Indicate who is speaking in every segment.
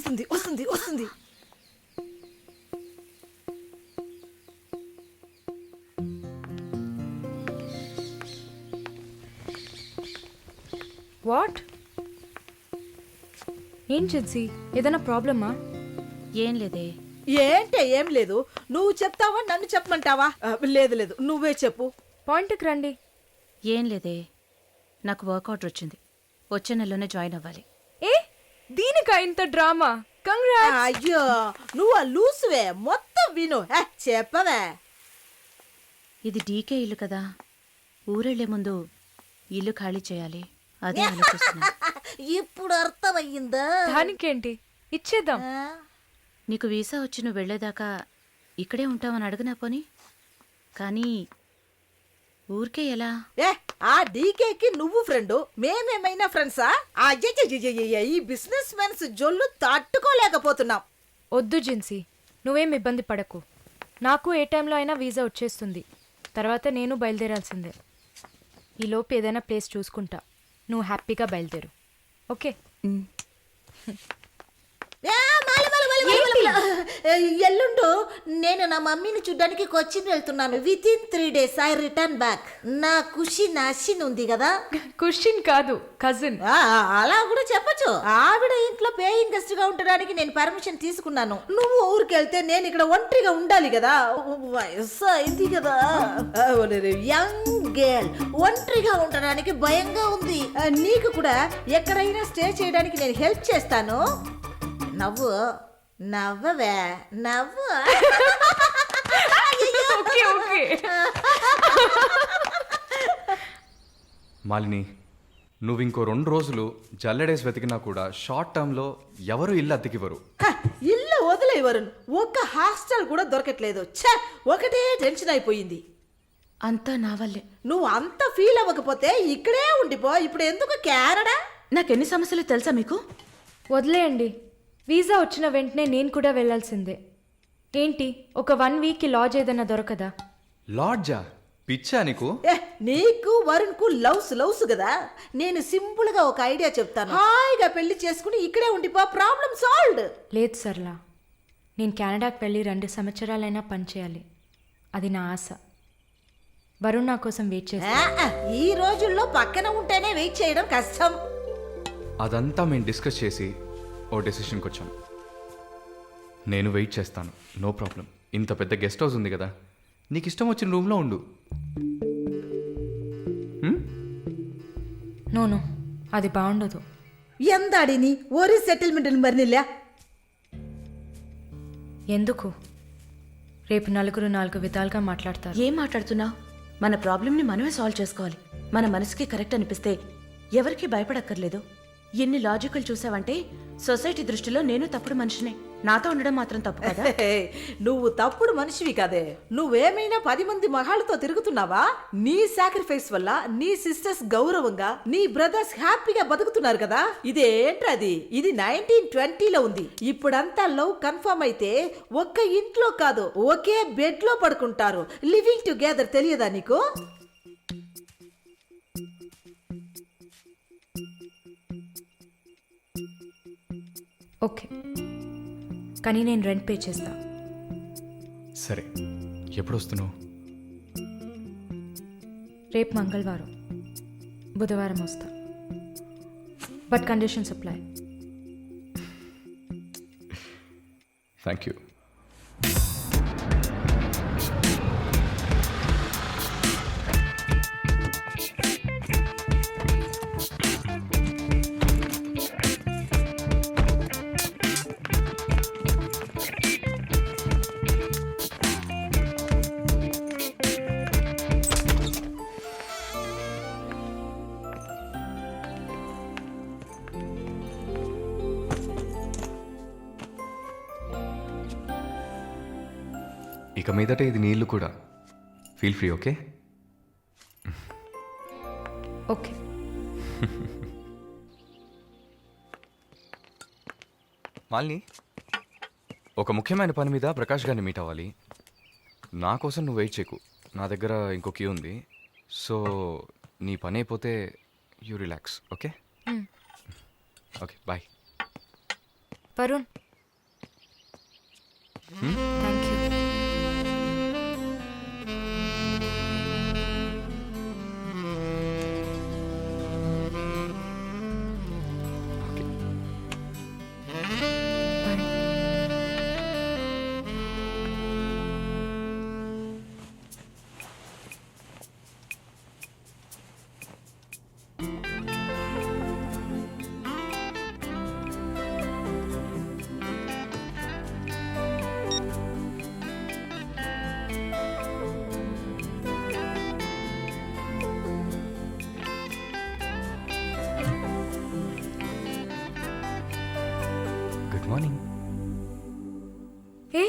Speaker 1: వస్తుంది వస్తుంది వస్తుంది.
Speaker 2: వాట్? ఏం జిన్సీ, ఏదైనా ప్రాబ్లమా?
Speaker 3: ఏం లేదే.
Speaker 1: ఏంటే ఏం లేదు, నువ్వు చెప్తావా నన్ను చెప్పమంటావా? లేదు లేదు, నువ్వే చెప్పు.
Speaker 2: పాయింట్కి రండి.
Speaker 3: ఏం లేదే, నాకు వర్క్ ఆర్డర్ వచ్చింది. వచ్చే నెలలోనే జాయిన్ అవ్వాలి.
Speaker 2: ఏ దీనికా ఇంత డ్రామా? కంగ్రాట్స్.
Speaker 1: అయ్యో నువ్వు ఆ లూసువే, మొత్తం విను. చెప్పవే.
Speaker 3: ఇది డీకే ఇల్లు కదా, ఊరెళ్లే ముందు ఇల్లు ఖాళీ చేయాలి. అదే ఆలోచిస్తున్నా.
Speaker 1: ఇప్పుడు అర్థమయ్యిందా?
Speaker 2: దానికేంటి, ఇచ్చేద్దాం.
Speaker 3: నీకు వీసా వచ్చి నువ్వు వెళ్లేదాకా ఇక్కడే ఉంటావని అడగనా పోని? కానీ ఊరికే ఎలా?
Speaker 1: ఆ డీకేకి నువ్వు ఫ్రెండు, మేమేమైనా ఫ్రెండ్సా? ఈ బిజినెస్ మెన్స్ జొల్లు తట్టుకోలేకపోతున్నాం.
Speaker 2: వద్దు జిన్సీ, నువ్వేం ఇబ్బంది పడకు. నాకు ఏ టైంలో అయినా వీసా వచ్చేస్తుంది. తర్వాత నేను బయలుదేరాల్సిందే. ఈలోపు ఏదైనా ప్లేస్ చూసుకుంటా. నువ్వు హ్యాపీగా బయలుదేరు, ఓకే?
Speaker 1: ఎల్లుండు నేను నా మమ్మీని చూడ్డానికి కొచ్చిన్ వెళ్తున్నాను. With in 3 days I return back. నా ఖుషి నాశిన్ ఉంది కదా.
Speaker 2: క్వశ్చన్ కాదు, కజిన్.
Speaker 1: అలా కూడా చెప్పచ్చు. ఆవిడ ఇంట్లో పేయింగ్ గెస్ట్ గా ఉండడానికి నేను పర్మిషన్ తీసుకున్నాను. నువ్వు ఊరికెళ్తే నేను ఇక్కడ ఒంటరిగా ఉండాలి కదా. వయసు అయింది కదా. యంగ్ గర్ల్ ఒంటరిగా ఉండడానికి భయంగా ఉంది. నీకు కూడా ఎక్కడైనా స్టే చేయడానికి నేను హెల్ప్ చేస్తాను. నవ్వు నవ్వవే, నవ్వు.
Speaker 2: Okay okay.
Speaker 4: మాలిని, నువ్వు ఇంకో 2 రోజులు జల్లెడేసి వెతికినా కూడా షార్ట్ టర్మ్లో ఎవరు ఇల్లు అద్దెకివ్వరు.
Speaker 1: ఇల్లు వదిలే వరుణ్, ఒక్క హాస్టల్ కూడా దొరకట్లేదు. ఒకటే టెన్షన్ అయిపోయింది.
Speaker 3: అంతా నా వల్లే.
Speaker 1: నువ్వు అంత ఫీల్ అవ్వకపోతే ఇక్కడే ఉండిపో. ఇప్పుడు ఎందుకు కెనడా?
Speaker 3: నాకెన్ని సమస్యలు తెలుసా మీకు?
Speaker 2: వదిలేయండి. వీసా వచ్చిన వెంటనే నేను కూడా వెళ్ళాల్సిందే. ఏంటి, ఒక 1 week లాడ్జ్ ఏదైనా దొరకదా?
Speaker 4: లాడ్జా? పిచ్చా నీకు?
Speaker 1: నీకు వరుణ్ కు లవ్స్ కదా. నేను సింపుల్ గా ఒక ఐడియా చెప్తాను. హాయిగా పెళ్లి చేసుకుని ఇక్కడే ఉండిపో, ప్రాబ్లం సాల్వ్డ్.
Speaker 2: లేదు సర్లా, నేను కెనడాకి వెళ్ళి 2 సంవత్సరాలైనా పనిచేయాలి. అది నా ఆశ. వరుణ్ నా కోసం వెయిట్ చేస్తా.
Speaker 1: ఈ రోజుల్లో పక్కన ఉంటేనే వెయిట్ చేయడం కష్టం.
Speaker 4: అదంతా మేము డిస్కస్ చేసి ఓ డెసిషన్కి వచ్చాం. నేను వెయిట్ చేస్తాను, నో ప్రాబ్లం. ఇంత పెద్ద గెస్ట్ హౌస్ ఉంది కదా, నీకు ఇష్టం వచ్చిన రూమ్లో ఉండు.
Speaker 2: నోను, అది బాగుండదు.
Speaker 1: ఎందాడిని ఓరి సెటిల్మెంట్ మరినిల్లా.
Speaker 2: ఎందుకు? రేపు నలుగురు 4 విధాలుగా మాట్లాడతారు.
Speaker 3: ఏం మాట్లాడుతున్నావు? మన ప్రాబ్లంని మనమే సాల్వ్ చేసుకోవాలి. మన మనసుకి కరెక్ట్ అనిపిస్తే ఎవరికి భయపడక్కర్లేదు. ఎన్ని లాజికల్ చూసావంటే సొసైటీ దృష్టిలో నేను తప్పుడు మనిషినే. నాతో ఉండడం మాత్రం తప్పు కదా?
Speaker 1: నువ్వు తప్పుడు మనిషివి కదే. నువ్వేమైనా 10 మంది మగాళ్ళతో తిరుగుతున్నావా? నీ సాక్రిఫైస్ వల్ల నీ సిస్టర్స్ గౌరవంగా, నీ బ్రదర్స్ హ్యాపీగా బతుకుతున్నారు కదా. ఇదేంట్రది? ఇది 1920లో ఉంది. ఇప్పుడంతా లవ్ కన్ఫర్మ్ అయితే ఒక్క ఇంట్లో కాదు, ఒకే బెడ్ లో పడుకుంటారు. లివింగ్ టుగెదర్ తెలియదా నీకు?
Speaker 2: ఓకే, కానీ నేను రెంట్ పే చేస్తా.
Speaker 4: సరే, ఎప్పుడు వస్తున్నావు?
Speaker 2: రేపు మంగళవారం, బుధవారం వస్తా. But conditions apply.
Speaker 4: Thank you. ఇక మీదట ఇది నీళ్ళు కూడా. Feel free, okay?
Speaker 2: Okay.
Speaker 4: Malini, ఒక ముఖ్యమైన పని మీద ప్రకాష్ గారిని మీట్ అవ్వాలి. నా కోసం నువ్వు వెయిట్ చేయకు, నా దగ్గర ఇంకో క్యూ ఉంది. సో నీ పని అయిపోతే you relax, okay? Okay, bye.
Speaker 2: Varun thank you. Bye.
Speaker 4: Good morning.
Speaker 2: ఏ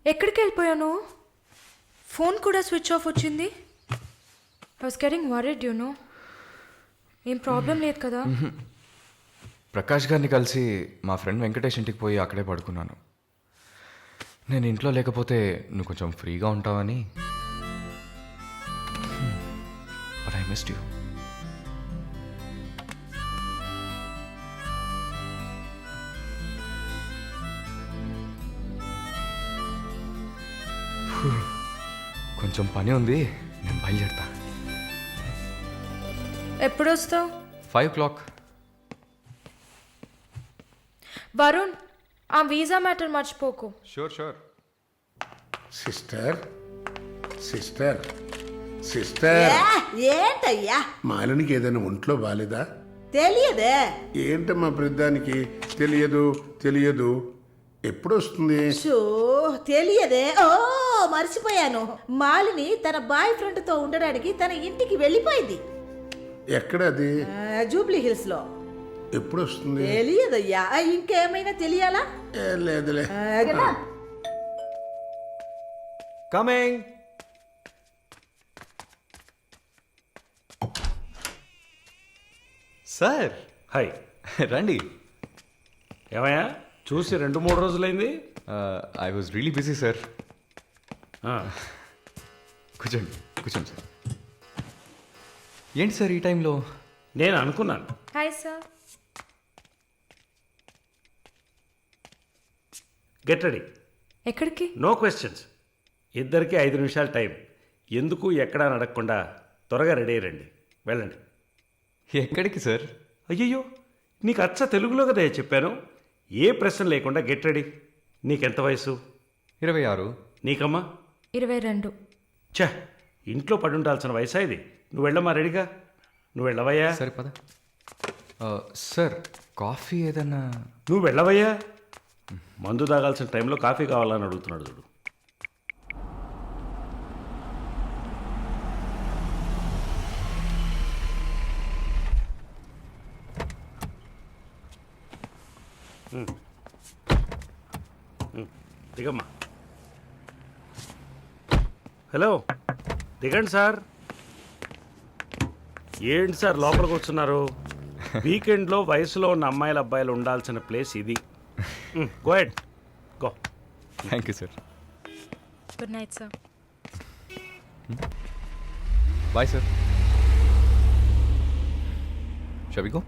Speaker 2: ఎక్కడికి వెళ్ళిపోయాను? ఫోన్ కూడా స్విచ్ ఆఫ్ వచ్చింది. I was getting worried you know. ఏం ప్రాబ్లం లేదు కదా?
Speaker 4: ప్రకాష్ గారిని కలిసి మా ఫ్రెండ్ వెంకటేష్ ఇంటికి పోయి అక్కడే పడుకున్నాను. నేను ఇంట్లో లేకపోతే నువ్వు కొంచెం ఫ్రీగా ఉంటావని. But I missed you. కొంచెం పని ఉంది, నేను బయలుదేరుతా.
Speaker 2: ఎప్పుడు వస్తావు?
Speaker 4: 5 o'clock.
Speaker 2: వరుణ్ ఆ వీసా మ్యాటర్ మర్చిపోకు.
Speaker 4: షూర్.
Speaker 5: సిస్టర్ సిస్టర్ సిస్టర్
Speaker 1: ఏంటయ్యా
Speaker 5: మాలినికి ఏదైనా ఒంట్లో బాలేదా?
Speaker 1: తెలియదే.
Speaker 5: ఏంటమ్మా ప్రతిదానికి తెలియదు ఎప్పుడు వస్తుంది?
Speaker 1: షో తెలియదే. ఓ మర్చిపోయాను. మాలిని తన బాయ్ ఫ్రెండ్ తో ఉండడానికి తన ఇంటికి వెళ్ళిపోయింది.
Speaker 5: ఎక్కడ అది?
Speaker 1: జూబ్లీ హిల్స్ లో.
Speaker 5: ఎప్పుడు వస్తుంది?
Speaker 1: తెలియదయ్యా. ఇంకేమైనా తెలియాలా?
Speaker 5: లేదులే.
Speaker 6: కమింగ్.
Speaker 4: Sir
Speaker 6: hi.
Speaker 4: రండి.
Speaker 6: ఏమయ్యా చూసి 2-3 రోజులైంది.
Speaker 4: I was really busy sir.
Speaker 6: ఆ,
Speaker 4: కూర్చోండి సార్. ఏంటి సార్ ఈ టైంలో?
Speaker 6: నేను అనుకున్నాను.
Speaker 2: Hi sir.
Speaker 6: Get ready.
Speaker 2: ఎక్కడికి?
Speaker 6: No questions. ఇద్దరికి 5 నిమిషాలు టైం. ఎందుకు ఎక్కడా నడకుండా త్వరగా రెడీ అయ్యండి. వెళ్ళండి.
Speaker 4: ఎక్కడికి సార్?
Speaker 6: అయ్యయ్యో నీకు అచ్చ తెలుగులో కదా చెప్పాను. ఏ ప్రశ్న లేకుండా గెట్ రెడీ. నీకెంత వయసు?
Speaker 4: 26.
Speaker 6: నీకమ్మా?
Speaker 2: 22.
Speaker 6: ఛ, ఇంట్లో పడి ఉండాల్సిన వయసా ఇది? నువ్వు వెళ్ళమ్మా రెడీగా. నువ్వు వెళ్ళవయ్యా.
Speaker 4: సరే పద. సార్ కాఫీ ఏదన్నా?
Speaker 6: నువ్వు వెళ్ళవయ్యా. మందు తాగాల్సిన టైంలో కాఫీ కావాలని అడుగుతున్నాడు చూడు. దిగమ్మా. హలో దిగండి సార్. ఏంటి సార్ లోపలికి వస్తున్నారు? వీకెండ్లో వయసులో ఉన్న అమ్మాయిల అబ్బాయిలు ఉండాల్సిన ప్లేస్ ఇది. Go ahead go.
Speaker 4: Thank you sir.
Speaker 2: Good night sir.
Speaker 4: Bye sir. షall we go?